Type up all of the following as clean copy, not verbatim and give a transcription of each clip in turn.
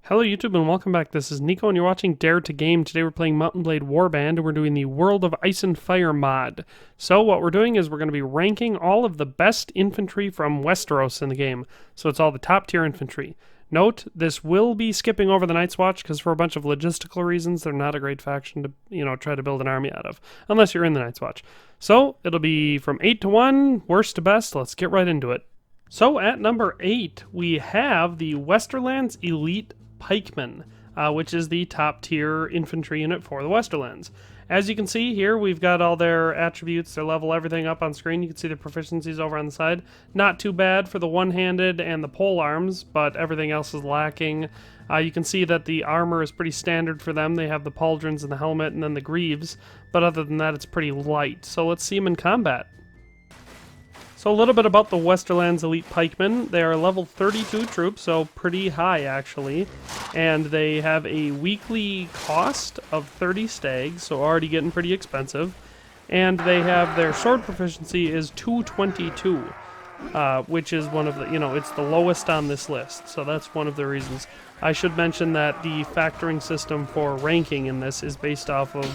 Hello YouTube and welcome back. This is Nico and you're watching Dare to Game. Today we're playing Mount Blade Warband and we're doing the World of Ice and Fire mod. So what we're doing is we're going to be ranking all of the best infantry from Westeros in the game. So it's all the top tier infantry. Note, this will be skipping over the Night's Watch because for a bunch of logistical reasons they're not a great faction to, try to build an army out of. Unless you're in the Night's Watch. So it'll be from 8 to 1, worst to best. Let's get right into it. So at number 8 we have the Westerlands Elite PIKEMEN, which is the top tier infantry unit for the Westerlands. As you can see here, we've got all their attributes, their level, everything up on screen. You can see their proficiencies over on the side. Not too bad for the one-handed and the pole arms, but everything else is lacking. You can see that the armor is pretty standard for them. They have the pauldrons and the helmet and then the greaves, but other than that, it's pretty light. So let's see them in combat. So a little bit about the Westerlands Elite Pikemen. They are level 32 troops, so pretty high actually. And they have a weekly cost of 30 stags, so already getting pretty expensive. And they have their sword proficiency is 222, which is one of the, it's the lowest on this list. So that's one of the reasons. I should mention that the factoring system for ranking in this is based off of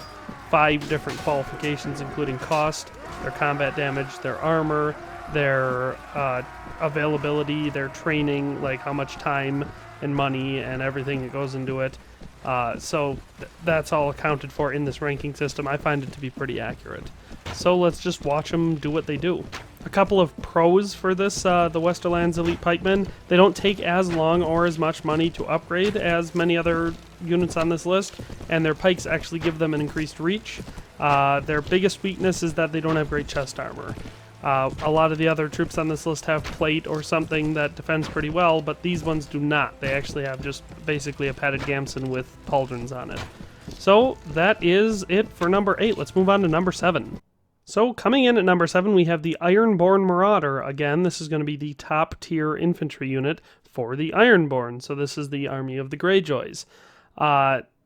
5 different qualifications, including cost, their combat damage, their armor, their availability, their training, like how much time and money and everything that goes into it. So that's all accounted for in this ranking system. I find it to be pretty accurate. So let's just watch them do what they do. A couple of pros for this, the Westerlands Elite Pikemen. They don't take as long or as much money to upgrade as many other units on this list, and their pikes actually give them an increased reach. Their biggest weakness is that they don't have great chest armor. A lot of the other troops on this list have plate or something that defends pretty well, but these ones do not. They actually have just basically a padded gamson with pauldrons on it. So that is it for number 8. Let's move on to number 7. So coming in at number 7 we have the IRONBORN Marauder. Again, this is going to be the top tier infantry unit for the Ironborn. So this is the army of the Greyjoys.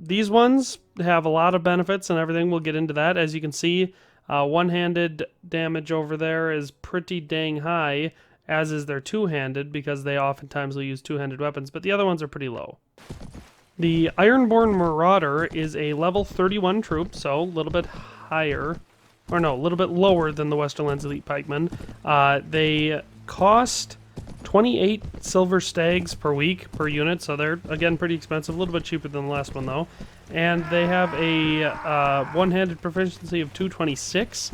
These ones have a lot of benefits and everything. We'll get into that. As you can see, one-handed damage over there is pretty dang high, as is their two-handed, because they oftentimes will use two-handed weapons, but the other ones are pretty low. The Ironborn Marauder is a level 31 troop, so a little bit higher, or no, a little bit lower than the Westerlands Elite Pikemen. They cost 28 silver stags per week per unit, so they're, again, pretty expensive, a little bit cheaper than the last one, though. And they have a one-handed proficiency of 226,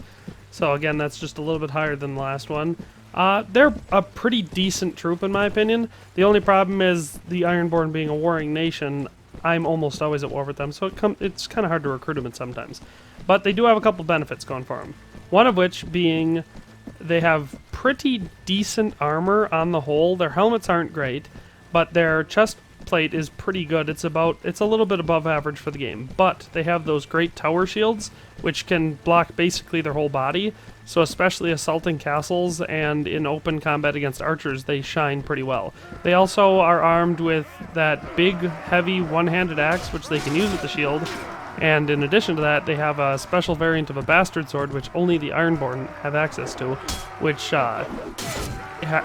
so again, that's just a little bit higher than the last one. They're a pretty decent troop, in my opinion. The only problem is the Ironborn being a warring nation, I'm almost always at war with them, so it's kind of hard to recruit them sometimes. But they do have a couple benefits going for them. One of which being they have pretty decent armor on the whole. Their helmets aren't great, but their chest plate is pretty good. It's a little bit above average for the game, but they have those great tower shields which can block basically their whole body, so especially assaulting castles and in open combat against archers they shine pretty well. They also are armed with that big heavy one-handed axe which they can use with the shield, and in addition to that they have a special variant of a bastard sword which only the Ironborn have access to, which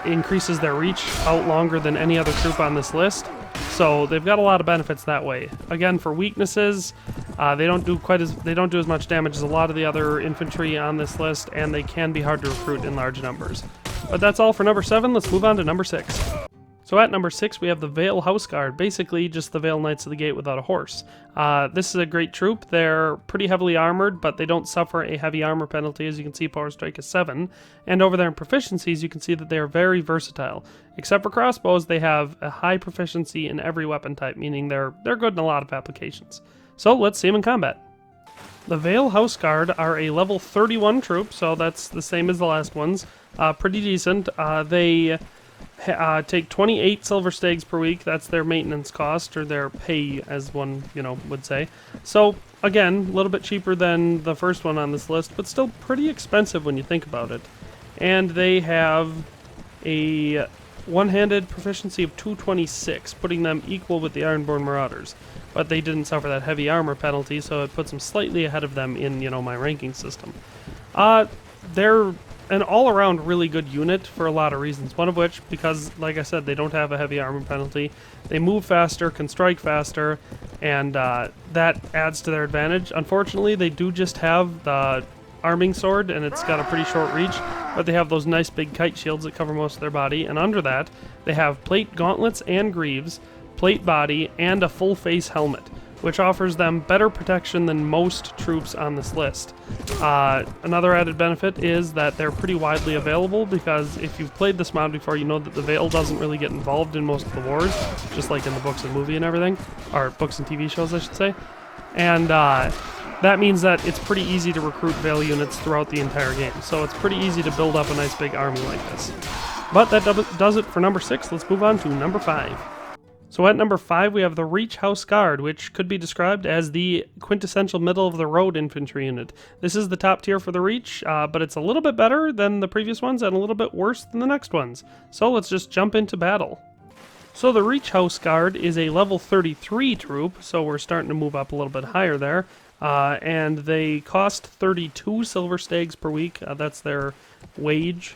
increases their reach out longer than any other troop on this list. So they've got a lot of benefits that way. Again, for weaknesses, they don't do as much damage as a lot of the other infantry on this list, and they can be hard to recruit in large numbers. But that's all for number 7. Let's move on to number 6. So at number 6 we have the Vale House Guard, basically just the Vale Knights of the Gate without a horse. This is a great troop. They're pretty heavily armored, but they don't suffer a heavy armor penalty. As you can see, power strike is 7. And over there in proficiencies, you can see that they are very versatile. Except for crossbows, they have a high proficiency in every weapon type, meaning they're good in a lot of applications. So let's see them in combat. The Vale House Guard are a level 31 troop, so that's the same as the last ones. Pretty decent. They take 28 silver stags per week. That's their maintenance cost, or their pay, as one would say. So again, a little bit cheaper than the first one on this list, but still pretty expensive when you think about it. And they have a one-handed proficiency of 226, putting them equal with the Ironborn Marauders. But they didn't suffer that heavy armor penalty, so it puts them slightly ahead of them in my ranking system. They're an all-around really good unit for a lot of reasons. One of which, because, like I said, they don't have a heavy armor penalty. They move faster, can strike faster, and that adds to their advantage. Unfortunately, they do just have the arming sword, and it's got a pretty short reach, but they have those nice big kite shields that cover most of their body, and under that, they have plate gauntlets and greaves, plate body, and a full face helmet, which offers them better protection than most troops on this list. Another added benefit is that they're pretty widely available, because if you've played this mod before, you know that the Veil doesn't really get involved in most of the wars, just like in the books and movie and everything, or books and TV shows, I should say. And that means that it's pretty easy to recruit Veil units throughout the entire game, so it's pretty easy to build up a nice big army like this. But that does it for number 6. Let's move on to number 5. So at number 5, we have the Reach House Guard, which could be described as the quintessential middle-of-the-road infantry unit. This is the top tier for the Reach, but it's a little bit better than the previous ones and a little bit worse than the next ones. So let's just jump into battle. So the Reach House Guard is a level 33 troop, so we're starting to move up a little bit higher there. And they cost 32 silver stags per week. That's their wage.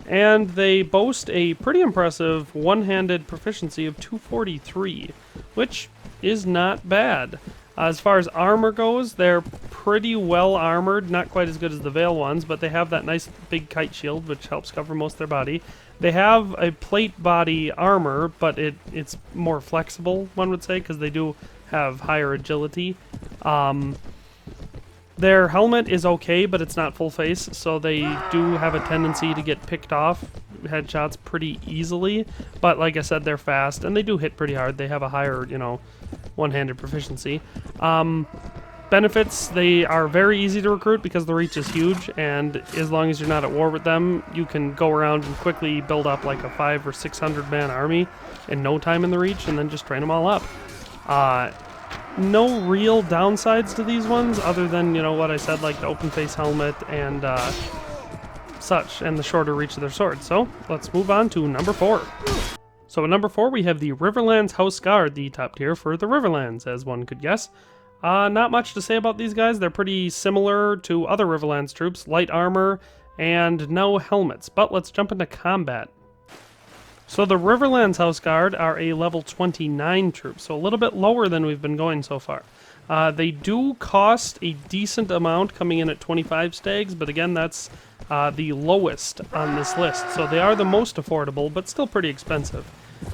And they boast a pretty impressive one-handed proficiency of 243, which is not bad. As far as armor goes, they're pretty well armored, not quite as good as the Veil ones, but they have that nice big kite shield, which helps cover most of their body. They have a plate body armor, but it's more flexible, one would say, because they do have higher agility. Their helmet is okay, but it's not full face, so they do have a tendency to get picked off headshots pretty easily. But like I said, they're fast, and they do hit pretty hard. They have a higher, one-handed proficiency. Benefits, they are very easy to recruit because the reach is huge, and as long as you're not at war with them, you can go around and quickly build up like a 500 or 600 man army in no time in the reach, and then just train them all up. No real downsides to these ones other than, what I said, like the open face helmet and such, and the shorter reach of their swords. So let's move on to number 4. So at number 4 we have the Riverlands House Guard, the top tier for the Riverlands, as one could guess. Not much to say about these guys. They're pretty similar to other Riverlands troops, light armor and no helmets. But let's jump into combat. So the Riverlands House Guard are a level 29 troop, so a little bit lower than we've been going so far. They do cost a decent amount, coming in at 25 stags, but again, that's the lowest on this list. So they are the most affordable, but still pretty expensive,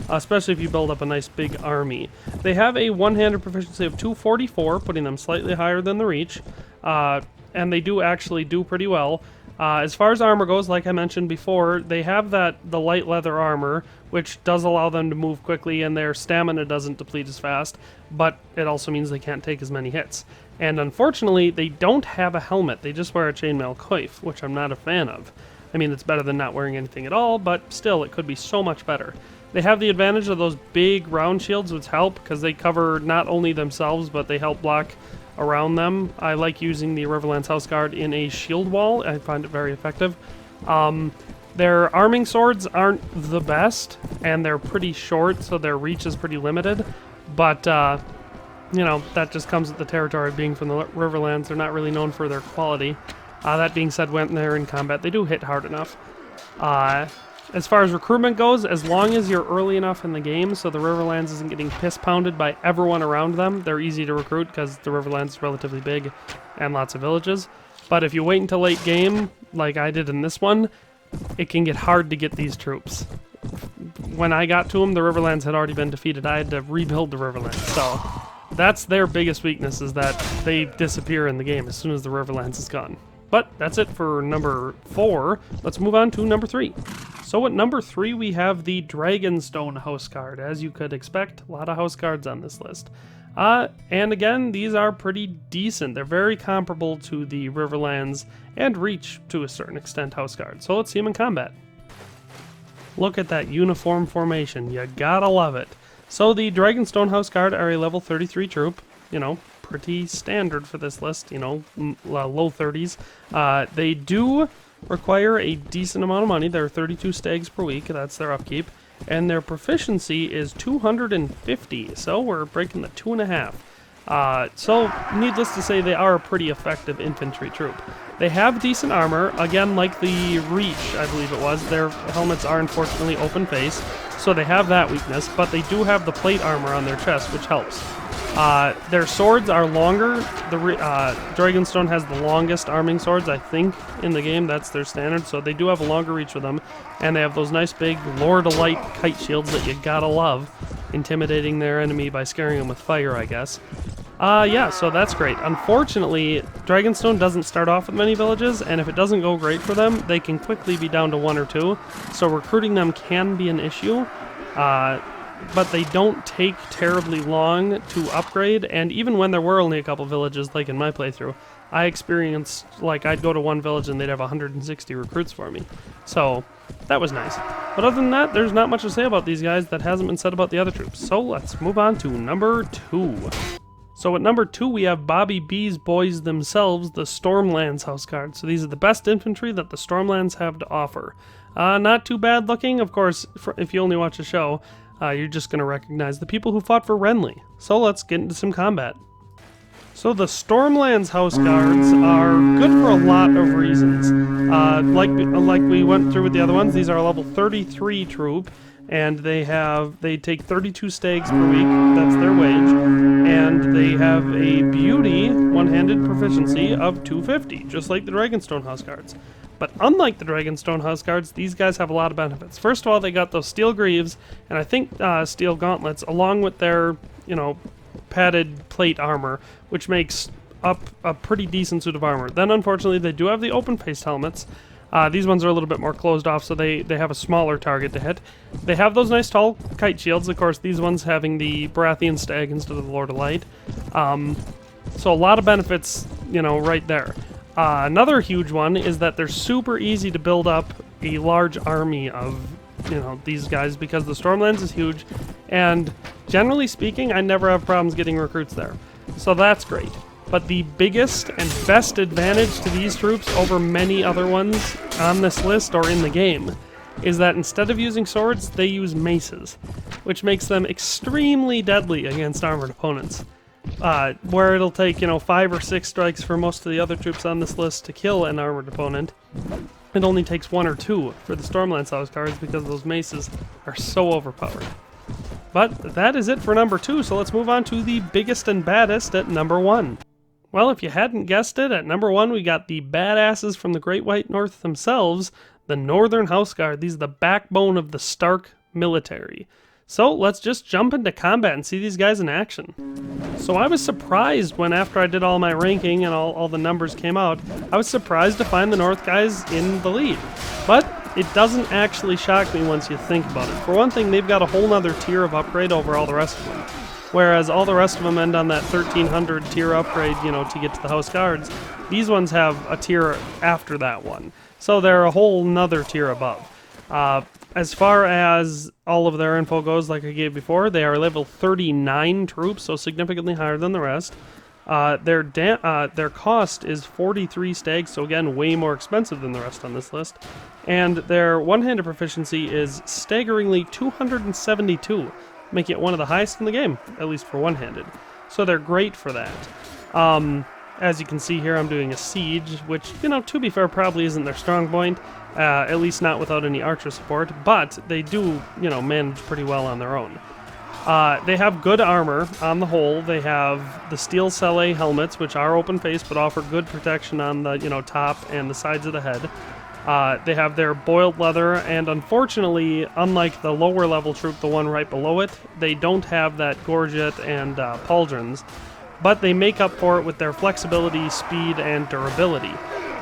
especially if you build up a nice big army. They have a one-handed proficiency of 244, putting them slightly higher than the Reach, and they do actually do pretty well. As far as armor goes, like I mentioned before, they have the light leather armor, which does allow them to move quickly, and their stamina doesn't deplete as fast, but it also means they can't take as many hits. And unfortunately, they don't have a helmet. They just wear a chainmail coif, which I'm not a fan of. I mean, it's better than not wearing anything at all, but still, it could be so much better. They have the advantage of those big round shields, which help, because they cover not only themselves, but they help block around them. I like using the Riverlands House Guard in a shield wall. I find it very effective. Their arming swords aren't the best, and they're pretty short, so their reach is pretty limited. But, that just comes with the territory of being from the Riverlands. They're not really known for their quality. That being said, when they're in combat, they do hit hard enough. As far as recruitment goes, as long as you're early enough in the game so the Riverlands isn't getting piss-pounded by everyone around them, they're easy to recruit because the Riverlands is relatively big and lots of villages. But if you wait until late game, like I did in this one, it can get hard to get these troops. When I got to them, the Riverlands had already been defeated. I had to rebuild the Riverlands, so that's their biggest weakness, is that they disappear in the game as soon as the Riverlands is gone. But that's it for number 4. Let's move on to number 3. So at number 3, we have the Dragonstone House Guard. As you could expect, a lot of house guards on this list. And again, these are pretty decent. They're very comparable to the Riverlands and Reach, to a certain extent, house guard. So let's see them in combat. Look at that uniform formation. You gotta love it. So the Dragonstone House Guard are a level 33 troop. Pretty standard for this list, low 30s. They do require a decent amount of money. They're 32 stags per week. That's their upkeep. And their proficiency is 250, so we're breaking the 2.5. So, needless to say, they are a pretty effective infantry troop. They have decent armor, again, like the Reach, I believe it was. Their helmets are unfortunately open face, so they have that weakness, but they do have the plate armor on their chest, which helps. Their swords are longer. The Dragonstone has the longest arming swords, I think, in the game. That's their standard, so they do have a longer reach with them, and they have those nice big Lord of Light kite shields that you gotta love, intimidating their enemy by scaring them with fire, I guess. Yeah, so that's great. Unfortunately, Dragonstone doesn't start off with many villages, and if it doesn't go great for them, they can quickly be down to 1 or 2, so recruiting them can be an issue, but they don't take terribly long to upgrade, and even when there were only a couple villages, like in my playthrough, I experienced, like, I'd go to one village and they'd have 160 recruits for me, so that was nice. But other than that, there's not much to say about these guys that hasn't been said about the other troops, so let's move on to number 2. So at number 2, we have Bobby B's boys themselves, the Stormlands House Guard. So these are the best infantry that the Stormlands have to offer. Not too bad looking, of course, if you only watch the show, you're just going to recognize the people who fought for Renly. So let's get into some combat. So the Stormlands House Guards are good for a lot of reasons. Like we went through with the other ones, these are a level 33 troop. And they take 32 stags per week, that's their wage, and they have a beauty one-handed proficiency of 250, just like the Dragonstone House Guards. But unlike the Dragonstone House Guards, these guys have a lot of benefits. First of all, they got those steel greaves, and I think steel gauntlets, along with their, padded plate armor, which makes up a pretty decent suit of armor. Then, unfortunately, they do have the open-faced helmets. These ones are a little bit more closed off, so they have a smaller target to hit. They have those nice tall kite shields, of course, these ones having the Baratheon Stag instead of the Lord of Light. So a lot of benefits, right there. Another huge one is that they're super easy to build up a large army of, these guys, because the Stormlands is huge, and generally speaking, I never have problems getting recruits there. So that's great. But the biggest and best advantage to these troops over many other ones on this list or in the game is that instead of using swords, they use maces, which makes them extremely deadly against armored opponents. Where it'll take, 5 or 6 strikes for most of the other troops on this list to kill an armored opponent, it only takes 1 or 2 for the Stormlands House Guards because those maces are so overpowered. But that is it for number 2, so let's move on to the biggest and baddest at number 1. Well, if you hadn't guessed it, at number 1 we got the badasses from the Great White North themselves, the Northern House Guard. These are the backbone of the Stark military. So let's just jump into combat and see these guys in action. So I was surprised when, after I did all my ranking and all the numbers came out, I was surprised to find the North guys in the lead. But it doesn't actually shock me once you think about it. For one thing, they've got a whole nother tier of upgrade over all the rest of them. Whereas all the rest of them end on that 1300 tier upgrade, to get to the House Guards. These ones have a tier after that one. So they're a whole nother tier above. As far as all of their info goes, like I gave before, they are level 39 troops, so significantly higher than the rest. Their cost is 43 stags, so again, way more expensive than the rest on this list. And their one-handed proficiency is staggeringly 272. Making it one of the highest in the game, at least for one-handed. So they're great for that. As you can see here, I'm doing a siege, which, to be fair, probably isn't their strong point, at least not without any archer support, but they do, manage pretty well on their own. They have good armor on the whole. They have the steel selle helmets, which are open face, but offer good protection on the, top and the sides of the head. They have their boiled leather, and unfortunately, unlike the lower level troop, the one right below it, they don't have that gorget and pauldrons, but they make up for it with their flexibility, speed, and durability.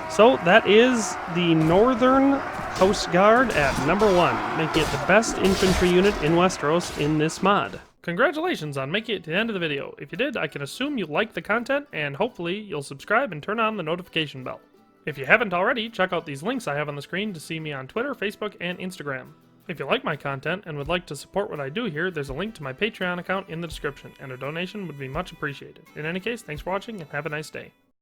So that is the Northern House Guard at number 1, making it the best infantry unit in Westeros in this mod. Congratulations on making it to the end of the video. If you did, I can assume you liked the content, and hopefully you'll subscribe and turn on the notification bell. If you haven't already, check out these links I have on the screen to see me on Twitter, Facebook, and Instagram. If you like my content and would like to support what I do here, there's a link to my Patreon account in the description, and a donation would be much appreciated. In any case, thanks for watching and have a nice day.